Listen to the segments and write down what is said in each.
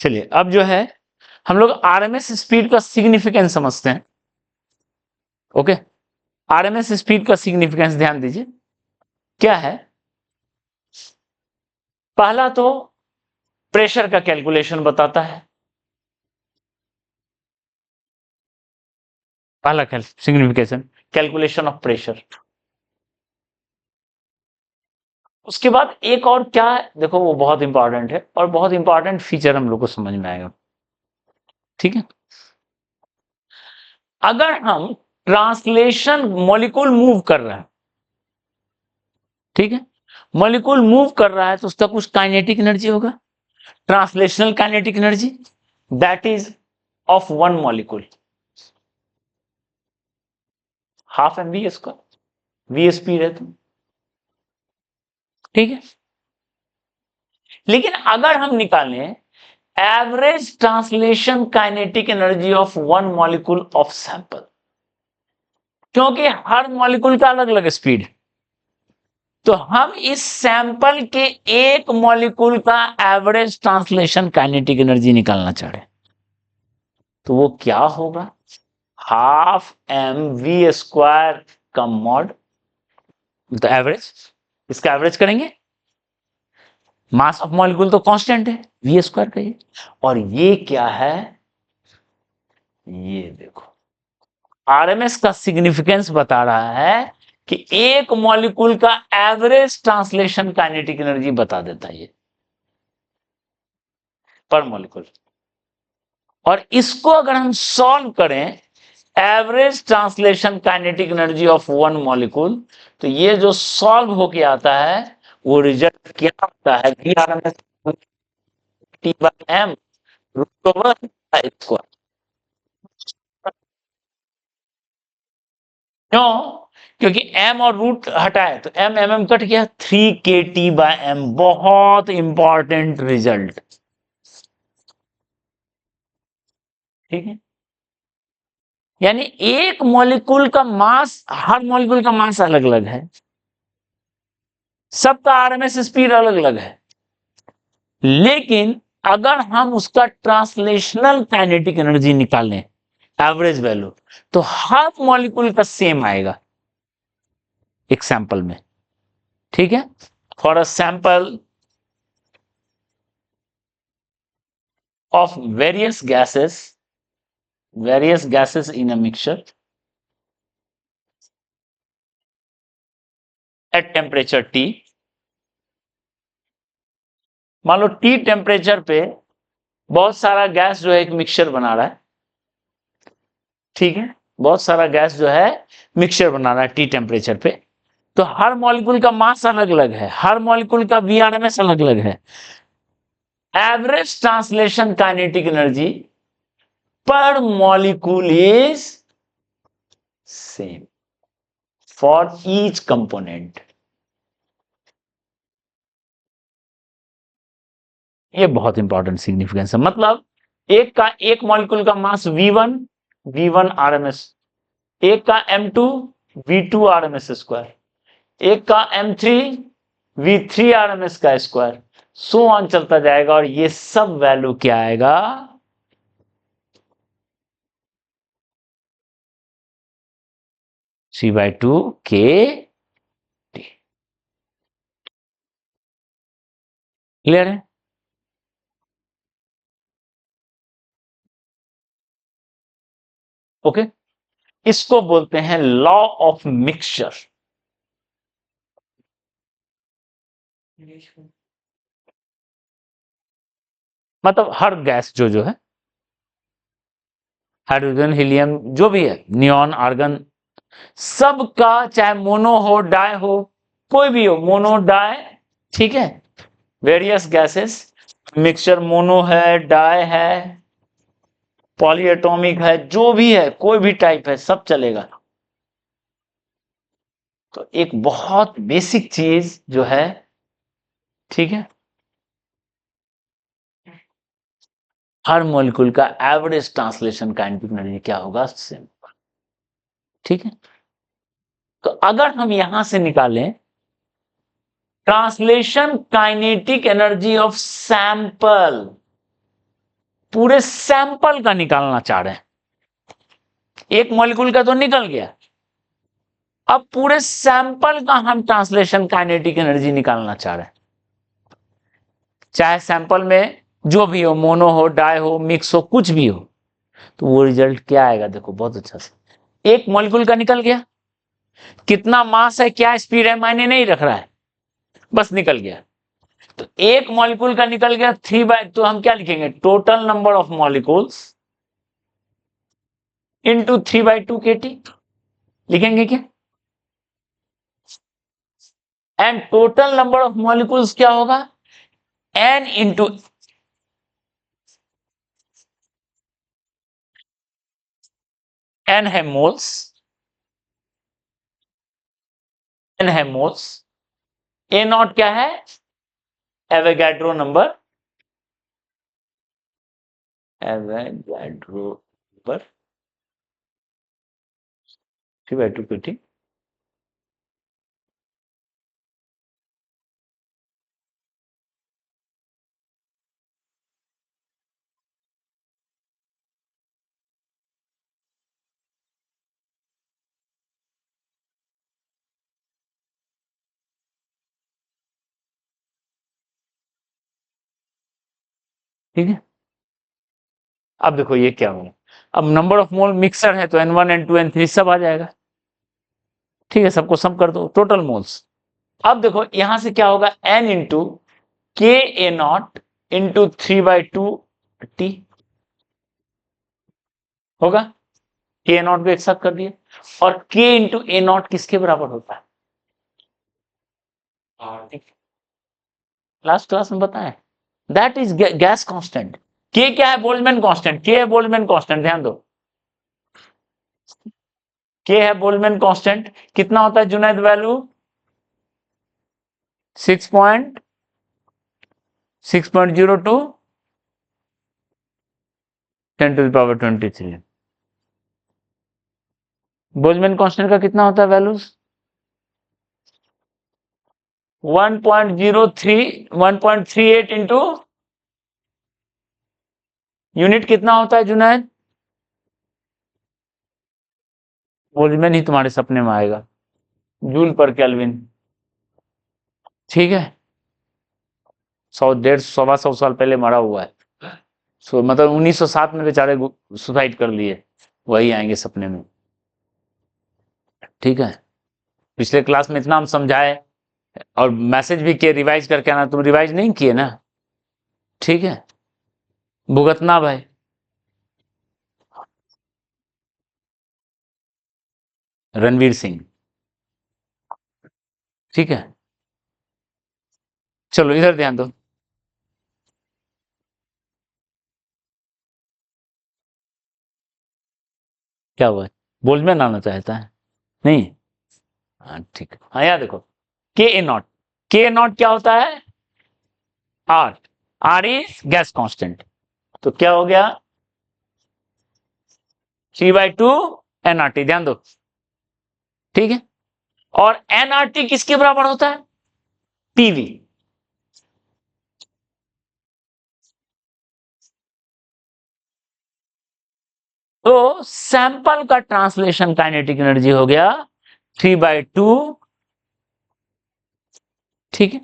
चलिए अब जो है हम लोग आरएमएस स्पीड का सिग्निफिकेंस समझते हैं। ओके, आरएमएस स्पीड का सिग्निफिकेंस ध्यान दीजिए क्या है। पहला तो प्रेशर का कैलकुलेशन बताता है, पहला सिग्निफिकेशन कैलकुलेशन ऑफ प्रेशर। उसके बाद एक और क्या है देखो, वो बहुत इंपॉर्टेंट है और बहुत इंपॉर्टेंट फीचर हम लोग को समझ में आएगा। ठीक है, अगर हम ट्रांसलेशन मॉलिक्यूल मूव कर रहे हैं, ठीक है, मॉलिक्यूल मूव कर रहा है तो उसका कुछ काइनेटिक एनर्जी होगा, translational kinetic energy, that is of one molecule half m v square, v speed है तो, ठीक है। लेकिन अगर हम निकालें average translation kinetic energy of one molecule of sample, क्योंकि हर मॉलिक्यूल का अलग अलग स्पीड है, तो हम इस सैंपल के एक मॉलिक्यूल का एवरेज ट्रांसलेशन काइनेटिक एनर्जी निकालना चाह रहे हैं, तो वो क्या होगा, हाफ एम वी स्क्वायर का मॉड, तो एवरेज, इसका एवरेज करेंगे, मास ऑफ मॉलिक्यूल तो कांस्टेंट है वी स्क्वायर का ये, और ये क्या है, ये देखो आरएमएस का सिग्निफिकेंस बता रहा है कि एक मॉलिक्यूल का एवरेज ट्रांसलेशन काइनेटिक एनर्जी बता देता है ये पर मॉलिक्यूल। और इसको अगर हम सॉल्व करें average translation kinetic energy of one molecule, तो ये जो सॉल्व होके आता है वो रिजल्ट क्या आता है, v r m s t by m root over square. क्यों? क्योंकि m और रूट हटाए तो m mm कट गया, 3 kT/m, बहुत इंपॉर्टेंट रिजल्ट। ठीक है, यानी एक मॉलिक्यूल का मास, हर मॉलिक्यूल का मास अलग अलग है, सबका आरएमएस स्पीड अलग अलग है, लेकिन अगर हम उसका ट्रांसलेशनल काइनेटिक एनर्जी निकालें एवरेज वैल्यू, तो हर मॉलिक्यूल का सेम आएगा एक सैंपल में। ठीक है, for a sample of various gases in a mixture at temperature T, मान लो T टेम्परेचर पे बहुत सारा गैस जो है एक मिक्सचर बना रहा है, ठीक है, बहुत सारा गैस जो है मिक्सचर बना रहा है T टेम्परेचर पे, तो हर मॉलिक्यूल का मास अलग अलग है, हर मॉलिक्यूल का वीआरएमएस अलग अलग है, एवरेज ट्रांसलेशन काइनेटिक एनर्जी पर molecule is same for each component. ये बहुत इंपॉर्टेंट सिग्निफिकेंस है, मतलब एक मॉलिक्यूल का मास V1 आरएमएस, एक का M2 V2 आरएमएस स्क्वायर, एक का M3 V3 आरएमएस का स्क्वायर, सो ऑन चलता जाएगा, और ये सब वैल्यू क्या आएगा, C/2 K T। क्लियर है? ओके, इसको बोलते हैं लॉ ऑफ मिक्सचर। मतलब हर गैस जो है, हाइड्रोजन हीलियम जो भी है, नियॉन आर्गन, सबका चाहे मोनो हो डाई हो, कोई भी हो, मोनो डाई, ठीक है, वेरियस गैसेस मिक्सचर, मोनो है, डाई है, पॉलीएटॉमिक है, जो भी है, कोई भी टाइप है, सब चलेगा। तो एक बहुत बेसिक चीज जो है, ठीक है, हर मॉलिक्यूल का एवरेज ट्रांसलेशन काइनेटिक एनर्जी क्या होगा, सेम। ठीक है, तो अगर हम यहां से निकालें translation kinetic energy of sample, पूरे सैंपल का निकालना चाह रहे हैं। एक मॉलिक्यूल का तो निकल गया, अब पूरे सैंपल का हम ट्रांसलेशन काइनेटिक एनर्जी निकालना चाह रहे हैं। चाहे सैंपल में जो भी हो, मोनो हो, डाई हो, मिक्स हो, कुछ भी हो, तो वो रिजल्ट क्या आएगा देखो बहुत अच्छा से। एक मॉलिक्यूल का निकल गया, कितना मास है, क्या स्पीड है, मायने नहीं रख रहा है, बस निकल गया। तो एक मॉलिक्यूल का निकल गया 3/, तो हम क्या लिखेंगे, total number of molecules into 3/2 kT लिखेंगे क्या। And total number of molecules क्या होगा, n इंटू n है मोल्स, n है मोल्स, a नॉट क्या है, Avogadro number, Avogadro number 3/2 kT। ठीक है, अब देखो ये क्या होगा, अब नंबर ऑफ मोल मिक्सर है तो n1 n2 n3 सब आ जाएगा। ठीक है, सबको सम कर दो, टोटल मोल्स। अब देखो यहां से क्या होगा, n इंटू के ए नॉट इंटू 3/2 टी होगा, के नॉट को एक साथ कर दिए, और के इंटू ए नॉट किसके बराबर होता है, लास्ट क्लास में बताएं, दैट इज गैस कांस्टेंट। के क्या है, बोल्ट्जमैन कांस्टेंट, के है बोल्ट्जमैन कांस्टेंट, ध्यान दो, के है बोल्ट्जमैन कांस्टेंट, कितना होता है जुनैद वैल्यू, 6.02 10⁻23। बोल्ट्जमैन कांस्टेंट का कितना होता है वैल्यूज, 1.08 इंटू यूनिट कितना होता है जुनैद, बोल्ट्जमैन ही तुम्हारे सपने में आएगा, जूल पर केल्विन। ठीक है, 100 150 100 साल पहले मरा हुआ है, मतलब 1907 में बेचारे सुसाइड कर लिए, वही आएंगे सपने में। ठीक है, पिछले क्लास में इतना हम समझाए और मैसेज भी किए रिवाइज करके आना, तुम रिवाइज नहीं किए ना। ठीक है, भुगतना भाई, रणवीर सिंह। ठीक है, चलो इधर ध्यान दो, क्या हुआ, बोल्ट्जमैन आना चाहता है, नहीं, हाँ ठीक है, हाँ यार देखो, के ए नॉट, के ए नॉट क्या होता है, R, R is gas constant, तो क्या हो गया 3/2 nRT, ध्यान दो। ठीक है, और nRT किसके बराबर होता है, पीवी। तो सैंपल का ट्रांसलेशन काइनेटिक एनर्जी हो गया 3/2। ठीक है,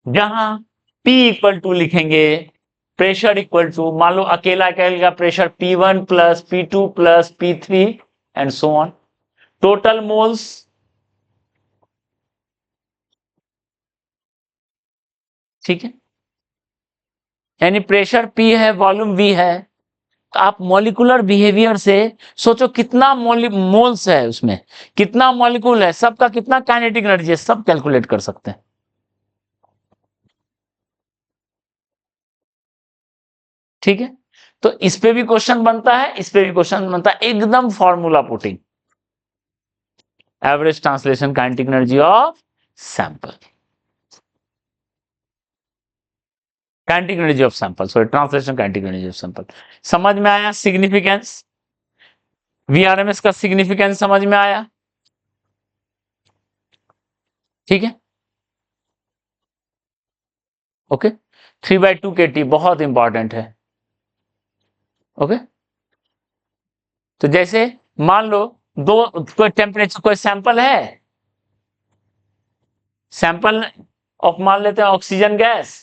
जहां P इक्वल टू लिखेंगे प्रेशर इक्वल टू, मान लो अकेला का pressure P1 plus P2 plus P3 and so on, total moles, ठीक है, यानी प्रेशर P है, वॉल्यूम V है, तो आप मॉलिकुलर बिहेवियर से सोचो कितना मोल्स है उसमें, कितना मॉलिक्यूल है, सबका कितना काइनेटिक एनर्जी है, सब कैलकुलेट कर सकते हैं। ठीक है, तो इस पे भी क्वेश्चन बनता है, इस पे भी क्वेश्चन बनता है, एकदम formula putting, average translation kinetic energy of sample, kinetic energy of sample, sorry translation kinetic energy of sample. समझ में आया सिग्निफिकेंस, वीआरएमएस का सिग्निफिकेंस समझ में आया। ठीक है, ओके, 3/2 kT, बहुत इंपॉर्टेंट है। ओके, तो जैसे मान लो दो कोई टेम्परेचर, कोई सैंपल है, सैंपल ऑफ मान लेते हैं ऑक्सीजन गैस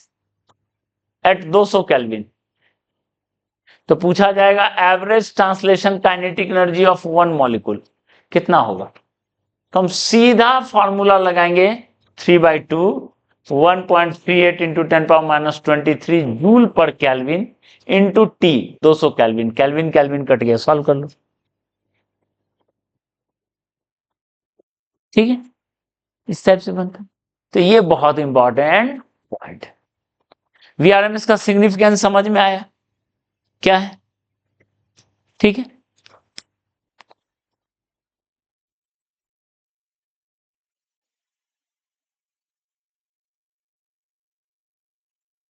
एट 200 केल्विन, तो पूछा जाएगा average translation kinetic energy of one molecule कितना होगा। तो हम सीधा फॉर्मूला लगाएंगे 3/2 1.38 इंटू 10⁻⁻23 जूल पर kelvin into T 200 kelvin, kelvin kelvin cut गया, सॉल्व कर लो। ठीक है, इस टाइप से बनता है। तो ये बहुत इंपॉर्टेंट पॉइंट। वीआरएमएस का सिग्निफिकेंस समझ में आया क्या है? ठीक है,